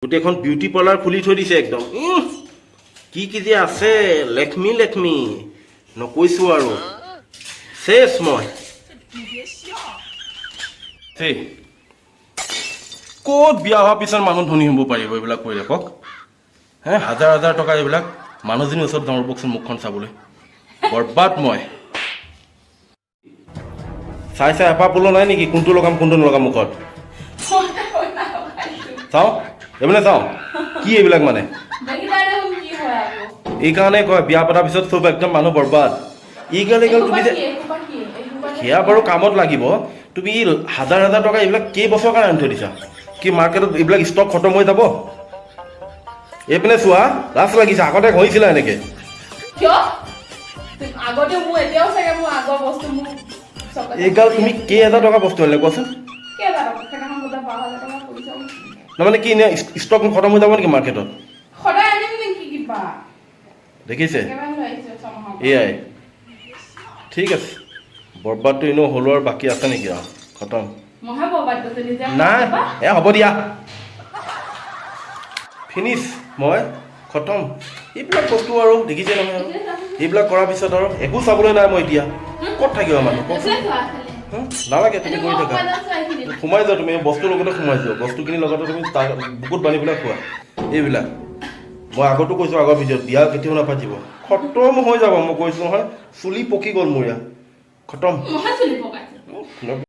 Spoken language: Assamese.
গোটেইখন বিউটি পাৰ্লাৰ খুলি থৈ দিছে একদম কি কি যে আছে লেখমি লেখমি নকৈছো আৰু শেষ মই সেই ক'ত বিয়া হোৱাৰ পিছত মানুহ ধনী হ'ব পাৰিব এইবিলাক কৰি দেখক হে হাজাৰ হাজাৰ টকা এইবিলাক মানুহজনীৰ ওচৰত যাওঁ ৰ'বকচোন মুখখন চাবলৈ বৰবাদ মই চাই চাই এপাহ পলো নাই নেকি কোনটো লগাম কোনটো নলগাম মুখত চাওঁ এইবিলাক চাওঁ কি এইবিলাক মানে এইকাৰণে কয় বিয়া পতাৰ পিছত চব একদম মানুহ বৰবাদ এইগাল তুমি যে সেয়া বাৰু কামত লাগিব তুমি হাজাৰ হাজাৰ টকা এইবিলাক কেইবছৰ কাৰণে আনি থৈ দিছা কি মাৰ্কেটত এইবিলাক ষ্টক খতম হৈ যাব এইপিনে চোৱা লাজ লাগিছে আগতে হৈছিলে এনেকে এইগাল তুমি কেইহাজাৰ টকা বস্তু আনিলে কোৱাচোন তাৰমানে কি এনে ষ্টক খতম হৈ যাব নেকি মাৰ্কেটত দেখিছে এয়াই ঠিক আছে বৰবাদটো এনেও হলো আৰু বাকী আছে নেকি আৰু খতম নাই এ হ'ব দিয়া ফিনিছ মই খতম এইবিলাক বস্তু আৰু দেখিছে নহয় আৰু এইবিলাক কৰাৰ পিছত আৰু একো চাবলৈ নাই মই এতিয়া ক'ত থাকিব মানুহ নালাগে তুমি কৰি থাকা সোমাই যোৱা তুমি বস্তুৰ লগতে সোমাই যোৱা বস্তুখিনিৰ লগতে তুমি বুকুত বান্ধি পেলাই খোৱা এইবিলাক মই আগতো কৈছোঁ আগৰ ভিডিঅ'ত বিয়া কেতিয়াও নাপাতিব খতম হৈ যাব মই কৈছোঁ নহয় চুলি পকি গ'ল মোৰ ইয়াত খতম